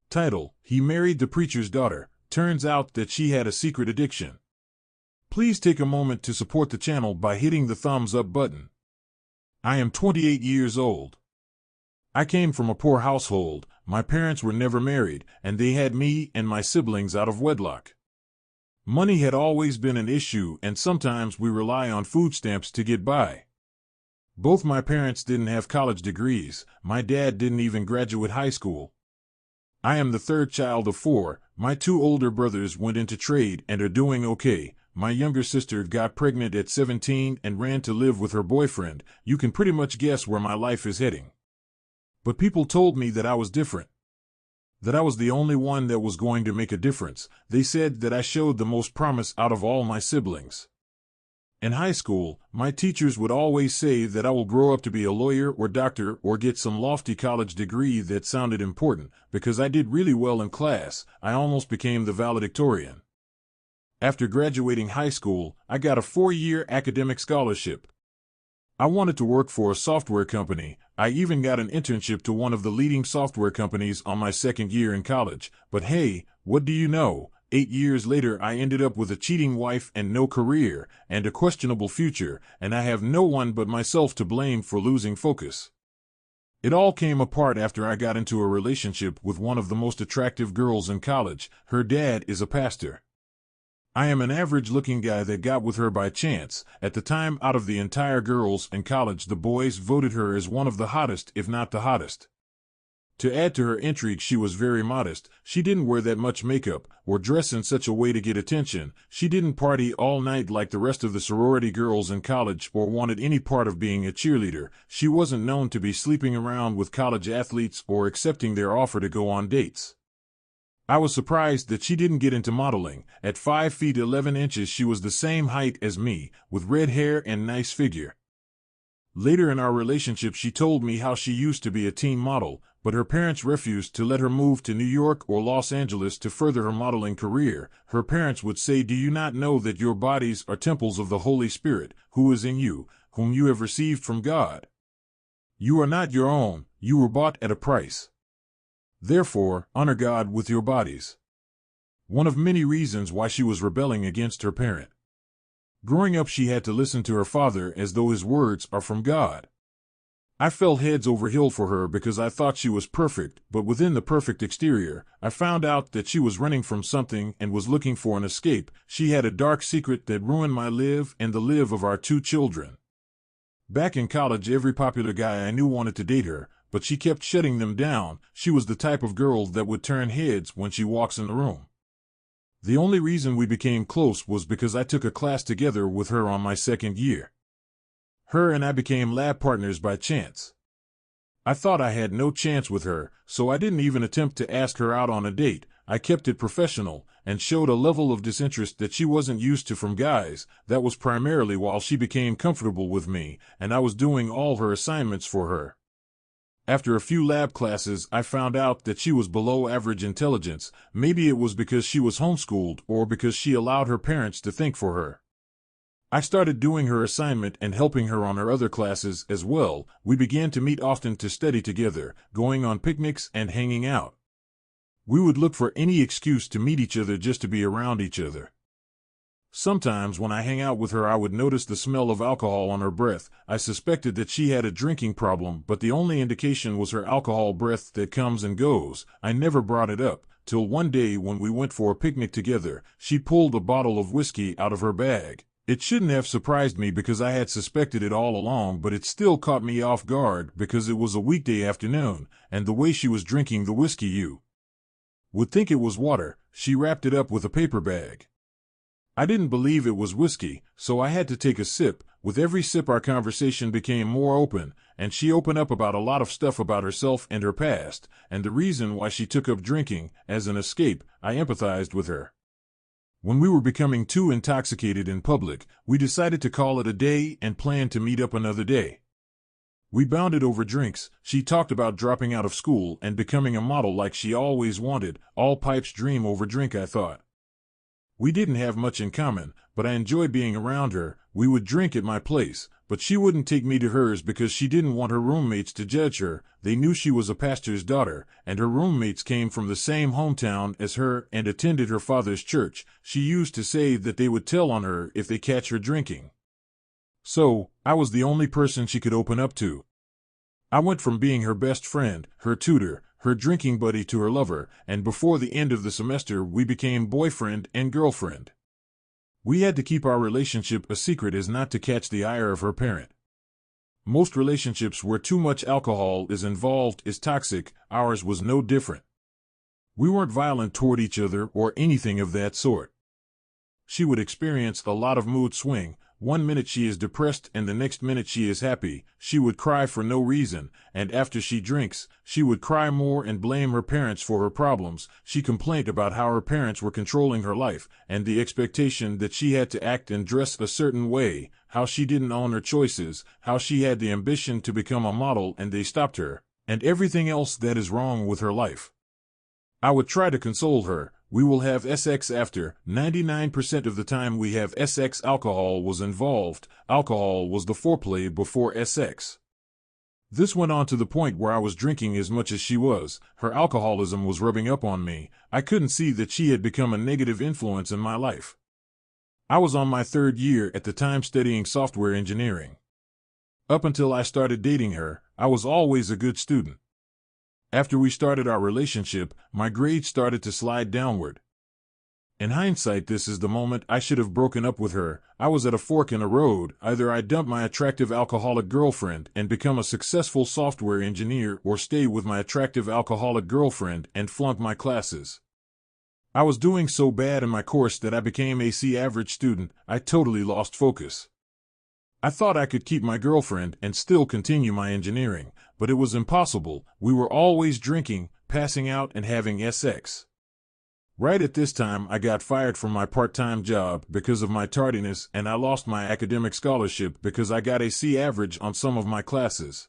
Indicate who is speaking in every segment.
Speaker 1: Title: He married the preacher's daughter. Turns out that she had a secret addiction. Please take a moment to support the channel by hitting the thumbs up button. I am 28 years old. I came from a poor household. My parents were never married, and they had me and my siblings out of wedlock. Money had always been an issue, and sometimes we rely on food stamps to get by. Both my parents didn't have college degrees. My dad didn't even graduate high school. I am the third child of 4. My 2 older brothers went into trade and are doing okay. My younger sister got pregnant at 17 and ran to live with her boyfriend. You can pretty much guess where my life is heading. But people told me that I was different, that I was the only one that was going to make a difference. They said that I showed the most promise out of all my siblings. In high school, my teachers would always say that I will grow up to be a lawyer or doctor or get some lofty college degree that sounded important. Because I did really well in class, I almost became the valedictorian. After graduating high school, I got a 4-year academic scholarship. I wanted to work for a software company. I even got an internship to one of the leading software companies on my 2nd year in college. But hey, what do you know? 8 years later, I ended up with a cheating wife and no career, and a questionable future, and I have no one but myself to blame for losing focus. It all came apart after I got into a relationship with one of the most attractive girls in college. Her dad is a pastor. I am an average-looking guy that got with her by chance. At the time, out of the entire girls in college, the boys voted her as one of the hottest, if not the hottest. To add to her intrigue, she was very modest. She didn't wear that much makeup or dress in such a way to get attention. She didn't party all night like the rest of the sorority girls in college or wanted any part of being a cheerleader. She wasn't known to be sleeping around with college athletes or accepting their offer to go on dates. I was surprised that she didn't get into modeling. At 5 feet 11 inches, she was the same height as me, with red hair and nice figure. Later in our relationship, she told me how she used to be a teen model, but her parents refused to let her move to New York or Los Angeles to further her modeling career. Her parents would say, "Do you not know that your bodies are temples of the Holy Spirit, who is in you, whom you have received from God? You are not your own, you were bought at a price. Therefore, honor God with your bodies." One of many reasons why she was rebelling against her parent. Growing up, she had to listen to her father as though his words are from God. I fell heads over heels for her because I thought she was perfect, but within the perfect exterior, I found out that she was running from something and was looking for an escape. She had a dark secret that ruined my live and the live of our 2 children. Back in college, every popular guy I knew wanted to date her, but she kept shutting them down. She was the type of girl that would turn heads when she walks in the room. The only reason we became close was because I took a class together with her on my 2nd year. Her and I became lab partners by chance. I thought I had no chance with her, so I didn't even attempt to ask her out on a date. I kept it professional and showed a level of disinterest that she wasn't used to from guys. That was primarily while she became comfortable with me, and I was doing all her assignments for her. After a few lab classes, I found out that she was below average intelligence. Maybe it was because she was homeschooled or because she allowed her parents to think for her. I started doing her assignment and helping her on her other classes as well. We began to meet often to study together, going on picnics and hanging out. We would look for any excuse to meet each other just to be around each other. Sometimes when I hang out with her, I would notice the smell of alcohol on her breath. I suspected that she had a drinking problem, but the only indication was her alcohol breath that comes and goes. I never brought it up, till one day when we went for a picnic together, she pulled a bottle of whiskey out of her bag. It shouldn't have surprised me because I had suspected it all along, but it still caught me off guard because it was a weekday afternoon, and the way she was drinking the whiskey, you would think it was water. She wrapped it up with a paper bag. I didn't believe it was whiskey, so I had to take a sip. With every sip, our conversation became more open, and she opened up about a lot of stuff about herself and her past, and the reason why she took up drinking as an escape. I empathized with her. When we were becoming too intoxicated in public, we decided to call it a day and planned to meet up another day. We bonded over drinks. She talked about dropping out of school and becoming a model like she always wanted. All pipes dream over drink, I thought. We didn't have much in common, but I enjoy being around her. We would drink at my place, but she wouldn't take me to hers because she didn't want her roommates to judge her. They knew she was a pastor's daughter, and her roommates came from the same hometown as her and attended her father's church. She used to say that they would tell on her if they catch her drinking. So, I was the only person she could open up to. I went from being her best friend, her tutor, her drinking buddy to her lover, and before the end of the semester we became boyfriend and girlfriend. We had to keep our relationship a secret as not to catch the ire of her parent. Most relationships where too much alcohol is involved is toxic. Ours was no different. We weren't violent toward each other or anything of that sort. She would experience a lot of mood swing. One minute she is depressed and the next minute she is happy. She would cry for no reason, and after she drinks, she would cry more and blame her parents for her problems. She complained about how her parents were controlling her life, and the expectation that she had to act and dress a certain way, how she didn't own her choices, how she had the ambition to become a model and they stopped her, and everything else that is wrong with her life. I would try to console her. We will have sex after. 99% of the time we have sex, alcohol was involved. Alcohol was the foreplay before sex. This went on to the point where I was drinking as much as she was. Her alcoholism was rubbing up on me. I couldn't see that she had become a negative influence in my life. I was on my 3rd year at the time studying software engineering. Up until I started dating her, I was always a good student. After we started our relationship, my grades started to slide downward. In hindsight, this is the moment I should have broken up with her. I was at a fork in the road. Either I dump my attractive alcoholic girlfriend and become a successful software engineer, or stay with my attractive alcoholic girlfriend and flunk my classes. I was doing so bad in my course that I became a C average student. I totally lost focus. I thought I could keep my girlfriend and still continue my engineering, but it was impossible. We were always drinking, passing out, and having sex. Right at this time, I got fired from my part-time job because of my tardiness, and I lost my academic scholarship because I got a C average on some of my classes.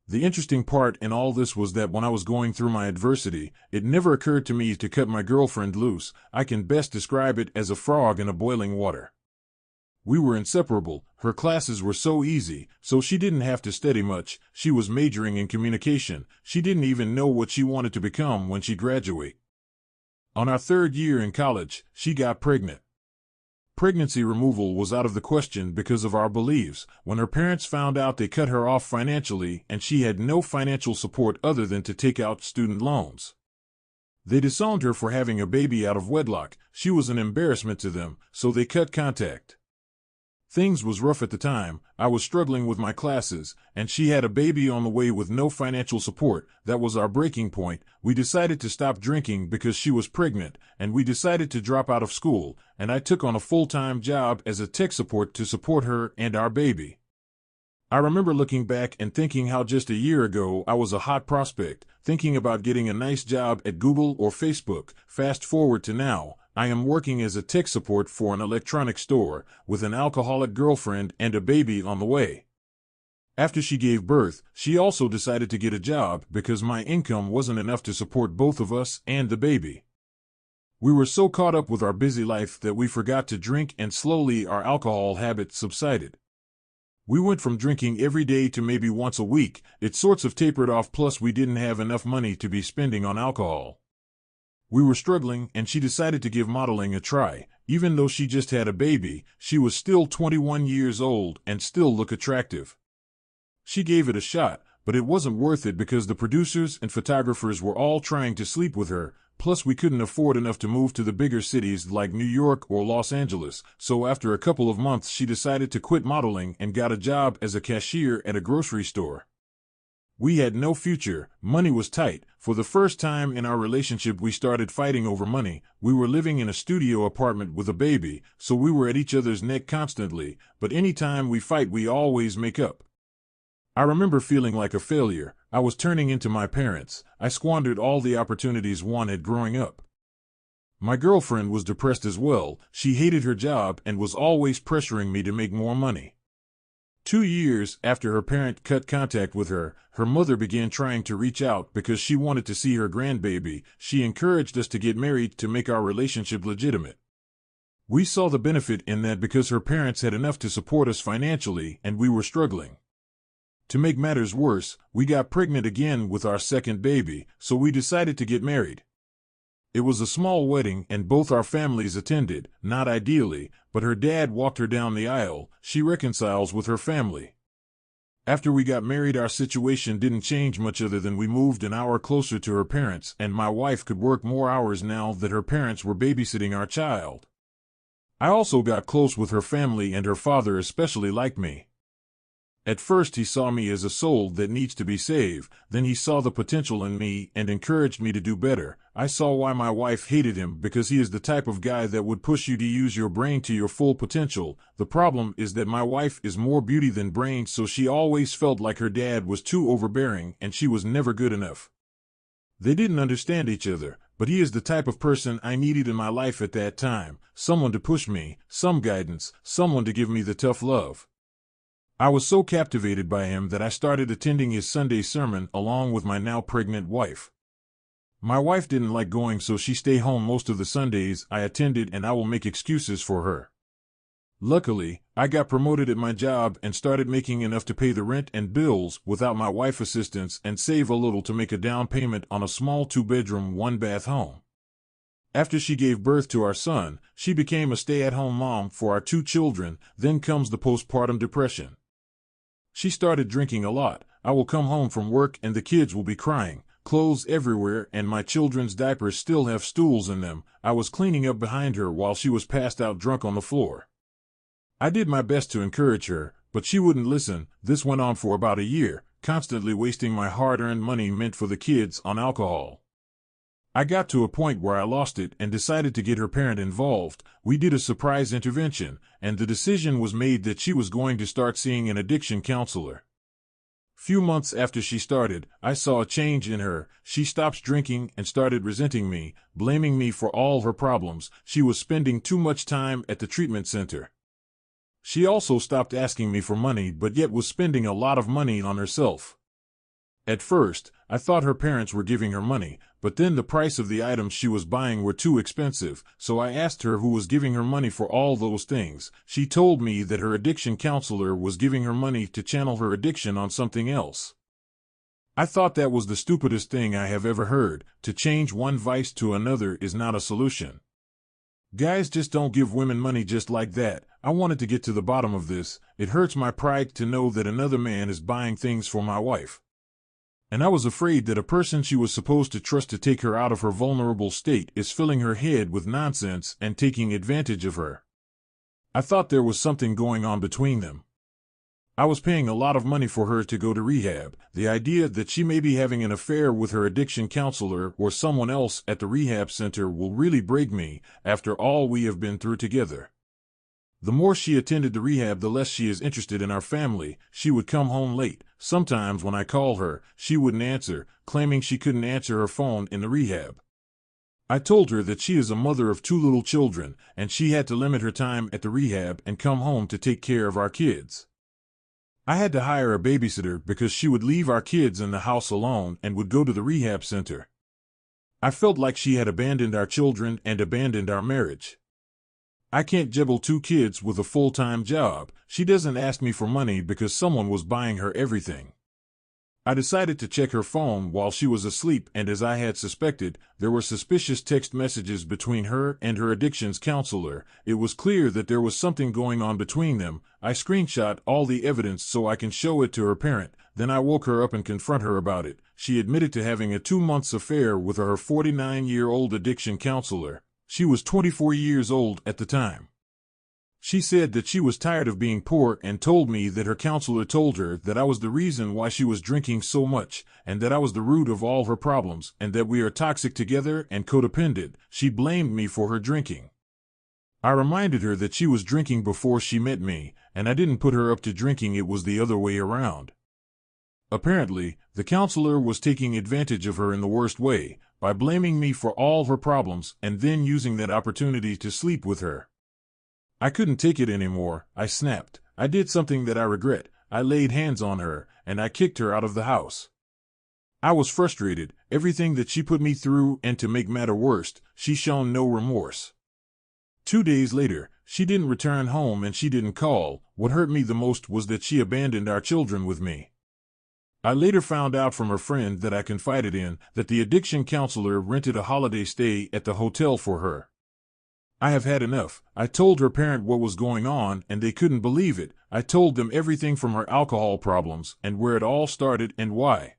Speaker 1: The interesting part in all this was that when I was going through my adversity, it never occurred to me to cut my girlfriend loose. I can best describe it as a frog in a boiling water. We were inseparable. Her classes were so easy, so she didn't have to study much. She was majoring in communication. She didn't even know what she wanted to become when she graduated. On our 3rd year in college, she got pregnant. Pregnancy removal was out of the question because of our beliefs. When her parents found out, they cut her off financially, and she had no financial support other than to take out student loans. They disowned her for having a baby out of wedlock. She was an embarrassment to them, so they cut contact. Things was rough at the time. I was struggling with my classes, and she had a baby on the way with no financial support. That was our breaking point. We decided to stop drinking because she was pregnant, and we decided to drop out of school, and I took on a full-time job as a tech support to support her and our baby. I remember looking back and thinking how just a year ago I was a hot prospect, thinking about getting a nice job at Google or Facebook. Fast forward to now, I am working as a tech support for an electronics store, with an alcoholic girlfriend and a baby on the way. After she gave birth, she also decided to get a job because my income wasn't enough to support both of us and the baby. We were so caught up with our busy life that we forgot to drink, and slowly our alcohol habit subsided. We went from drinking every day to maybe once a week. It sorts of tapered off, plus we didn't have enough money to be spending on alcohol. We were struggling, and she decided to give modeling a try. Even though she just had a baby, she was still 21 years old and still looked attractive. She gave it a shot, but it wasn't worth it because the producers and photographers were all trying to sleep with her. Plus we couldn't afford enough to move to the bigger cities like New York or Los Angeles, so after a couple of months she decided to quit modeling and got a job as a cashier at a grocery store. We had no future. Money was tight. For the first time in our relationship we started fighting over money. We were living in a studio apartment with a baby, so we were at each other's neck constantly, but any time we fight we always make up. I remember feeling like a failure. I was turning into my parents. I squandered all the opportunities one had growing up. My girlfriend was depressed as well. She hated her job and was always pressuring me to make more money. 2 years after her parent cut contact with her, her mother began trying to reach out because she wanted to see her grandbaby. She encouraged us to get married to make our relationship legitimate. We saw the benefit in that because her parents had enough to support us financially and we were struggling. To make matters worse, we got pregnant again with our second baby, so we decided to get married. It was a small wedding and both our families attended, not ideally, but her dad walked her down the aisle. She reconciles with her family. After we got married, our situation didn't change much other than we moved an hour closer to her parents and my wife could work more hours now that her parents were babysitting our child. I also got close with her family and her father especially liked me. At first he saw me as a soul that needs to be saved, then he saw the potential in me and encouraged me to do better. I saw why my wife hated him because he is the type of guy that would push you to use your brain to your full potential. The problem is that my wife is more beauty than brains, so she always felt like her dad was too overbearing and she was never good enough. They didn't understand each other, but he is the type of person I needed in my life at that time, someone to push me, some guidance, someone to give me the tough love. I was so captivated by him that I started attending his Sunday sermon along with my now pregnant wife. My wife didn't like going, so she stayed home most of the Sundays I attended, and I will make excuses for her. Luckily, I got promoted at my job and started making enough to pay the rent and bills without my wife's assistance and save a little to make a down payment on a small 2-bedroom, 1-bath home. After she gave birth to our son, she became a stay-at-home mom for our 2 children. Then comes the postpartum depression. She started drinking a lot. I will come home from work and the kids will be crying, clothes everywhere, and my children's diapers still have stools in them. I was cleaning up behind her while she was passed out drunk on the floor. I did my best to encourage her, but she wouldn't listen. This went on for about a year, constantly wasting my hard-earned money meant for the kids on alcohol. I got to a point where I lost it and decided to get her parent involved. We did a surprise intervention, and the decision was made that she was going to start seeing an addiction counselor. Few months after she started, I saw a change in her. She stopped drinking and started resenting me, blaming me for all her problems. She was spending too much time at the treatment center. She also stopped asking me for money, but yet was spending a lot of money on herself. At first, I thought her parents were giving her money, but then the price of the items she was buying were too expensive, so I asked her who was giving her money for all those things. She told me that her addiction counselor was giving her money to channel her addiction on something else. I thought that was the stupidest thing I have ever heard. To change one vice to another is not a solution. Guys just don't give women money just like that. I wanted to get to the bottom of this. It hurts my pride to know that another man is buying things for my wife. And I was afraid that a person she was supposed to trust to take her out of her vulnerable state is filling her head with nonsense and taking advantage of her. I thought there was something going on between them. I was paying a lot of money for her to go to rehab. The idea that she may be having an affair with her addiction counselor or someone else at the rehab center will really break me after all we have been through together. The more she attended the rehab, the less she is interested in our family. She would come home late. Sometimes when I called her, she wouldn't answer, claiming she couldn't answer her phone in the rehab. I told her that she is a mother of 2 little children, and she had to limit her time at the rehab and come home to take care of our kids. I had to hire a babysitter because she would leave our kids in the house alone and would go to the rehab center. I felt like she had abandoned our children and abandoned our marriage. I can't juggle 2 kids with a full-time job. She doesn't ask me for money because someone was buying her everything. I decided to check her phone while she was asleep, and as I had suspected, there were suspicious text messages between her and her addictions counselor. It was clear that there was something going on between them. I screenshot all the evidence so I can show it to her parent. Then I woke her up and confront her about it. She admitted to having a 2-month affair with her 49-year-old addiction counselor. She was 24 years old at the time. She said that she was tired of being poor and told me that her counselor told her that I was the reason why she was drinking so much, and that I was the root of all her problems, and that we are toxic together and codependent. She blamed me for her drinking. I reminded her that she was drinking before she met me, and I didn't put her up to drinking. It was the other way around. Apparently, the counselor was taking advantage of her in the worst way, by blaming me for all her problems and then using that opportunity to sleep with her. I couldn't take it anymore. I snapped. I did something that I regret. I laid hands on her, and I kicked her out of the house. I was frustrated, everything that she put me through, and to make matter worse, she shown no remorse. 2 days later, she didn't return home and she didn't call. What hurt me the most was that she abandoned our children with me. I later found out from her friend that I confided in that the addiction counselor rented a holiday stay at the hotel for her. I have had enough. I told her parent what was going on and they couldn't believe it. I told them everything from her alcohol problems and where it all started and why.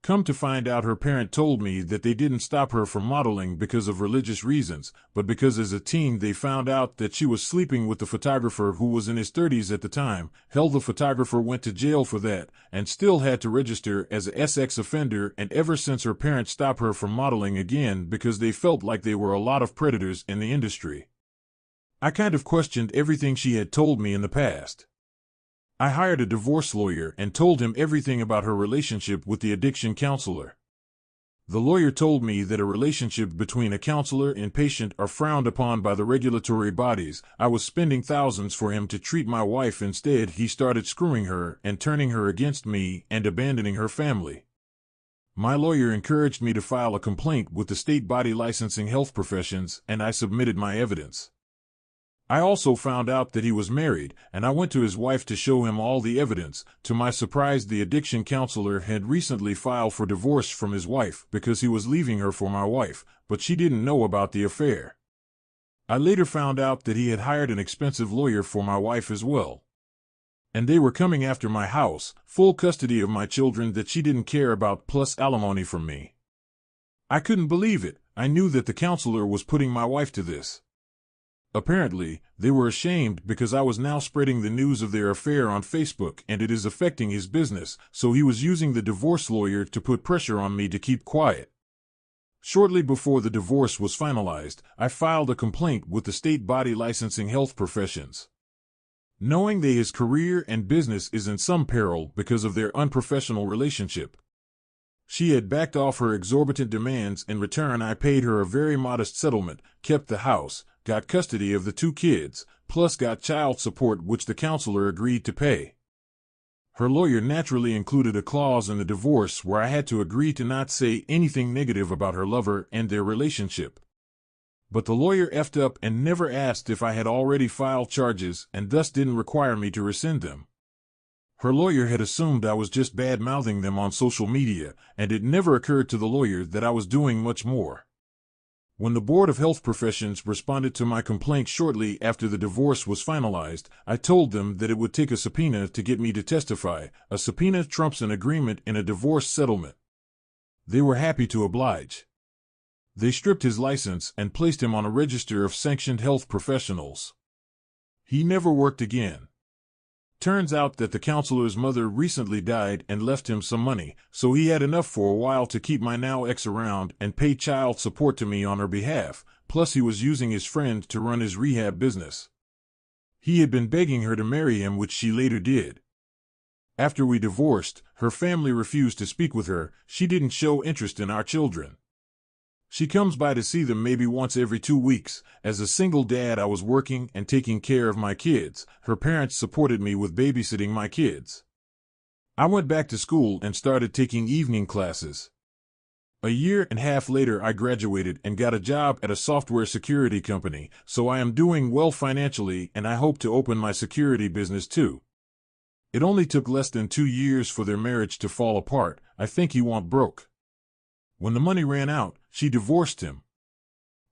Speaker 1: Come to find out, her parent told me that they didn't stop her from modeling because of religious reasons, but because as a teen they found out that she was sleeping with the photographer who was in his 30s at the time. Hell, the photographer went to jail for that and still had to register as a sex offender, and ever since her parents stopped her from modeling again because they felt like they were a lot of predators in the industry. I kind of questioned everything she had told me in the past. I hired a divorce lawyer and told him everything about her relationship with the addiction counselor. The lawyer told me that a relationship between a counselor and patient are frowned upon by the regulatory bodies. I was spending thousands for him to treat my wife. Instead, he started screwing her and turning her against me and abandoning her family. My lawyer encouraged me to file a complaint with the state body licensing health professions, and I submitted my evidence. I also found out that he was married, and I went to his wife to show him all the evidence. To my surprise, the addiction counselor had recently filed for divorce from his wife because he was leaving her for my wife, but she didn't know about the affair. I later found out that he had hired an expensive lawyer for my wife as well. And they were coming after my house, full custody of my children that she didn't care about, plus alimony from me. I couldn't believe it. I knew that the counselor was putting my wife to this. Apparently, they were ashamed because I was now spreading the news of their affair on Facebook and it is affecting his business, so he was using the divorce lawyer to put pressure on me to keep quiet. Shortly before the divorce was finalized, I filed a complaint with the state body licensing health professions. Knowing that his career and business is in some peril because of their unprofessional relationship. She had backed off her exorbitant demands. In return, I paid her a very modest settlement, kept the house, got custody of the 2 kids, plus got child support which the counselor agreed to pay. Her lawyer naturally included a clause in the divorce where I had to agree to not say anything negative about her lover and their relationship. But the lawyer effed up and never asked if I had already filed charges and thus didn't require me to rescind them. Her lawyer had assumed I was just bad-mouthing them on social media, and it never occurred to the lawyer that I was doing much more. When the Board of Health Professions responded to my complaint shortly after the divorce was finalized, I told them that it would take a subpoena to get me to testify. A subpoena trumps an agreement in a divorce settlement. They were happy to oblige. They stripped his license and placed him on a register of sanctioned health professionals. He never worked again. Turns out that the counselor's mother recently died and left him some money, so he had enough for a while to keep my now ex around and pay child support to me on her behalf, plus he was using his friend to run his rehab business. He had been begging her to marry him, which she later did. After we divorced, her family refused to speak with her. She didn't show interest in our children. She comes by to see them maybe once every 2 weeks. As a single dad, I was working and taking care of my kids. Her parents supported me with babysitting my kids. I went back to school and started taking evening classes. A year and a half later, I graduated and got a job at a software security company, so I am doing well financially and I hope to open my security business too. It only took less than 2 years for their marriage to fall apart. I think he went broke. When the money ran out, she divorced him.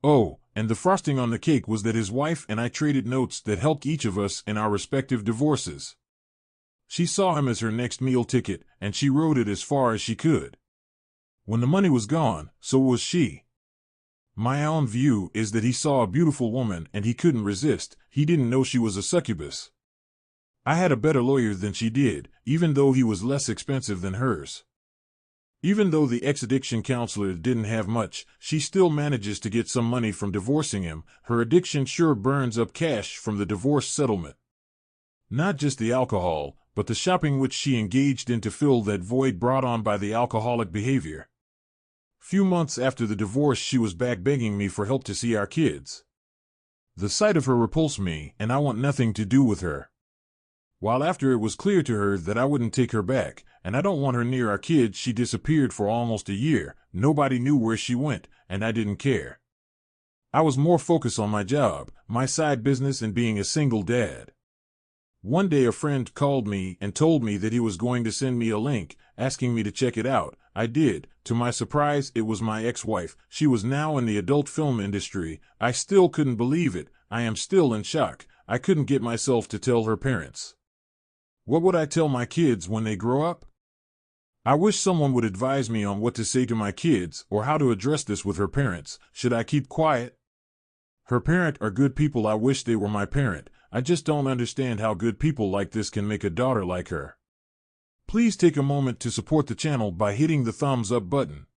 Speaker 1: Oh, and the frosting on the cake was that his wife and I traded notes that helped each of us in our respective divorces. She saw him as her next meal ticket, and she rode it as far as she could. When the money was gone, so was she. My own view is that he saw a beautiful woman and he couldn't resist. He didn't know she was a succubus. I had a better lawyer than she did, even though he was less expensive than hers. Even though the ex-addiction counselor didn't have much, she still manages to get some money from divorcing him. Her addiction sure burns up cash from the divorce settlement. Not just the alcohol, but the shopping which she engaged in to fill that void brought on by the alcoholic behavior. Few months after the divorce, she was back begging me for help to see our kids. The sight of her repulsed me, and I want nothing to do with her. While after it was clear to her that I wouldn't take her back, and I don't want her near our kids, she disappeared for almost a year. Nobody knew where she went, and I didn't care. I was more focused on my job, my side business, and being a single dad. One day a friend called me and told me that he was going to send me a link, asking me to check it out. I did. To my surprise, it was my ex-wife. She was now in the adult film industry. I still couldn't believe it. I am still in shock. I couldn't get myself to tell her parents. What would I tell my kids when they grow up? I wish someone would advise me on what to say to my kids or how to address this with her parents. Should I keep quiet? Her parent are good people. I wish they were my parent. I just don't understand how good people like this can make a daughter like her. Please take a moment to support the channel by hitting the thumbs up button.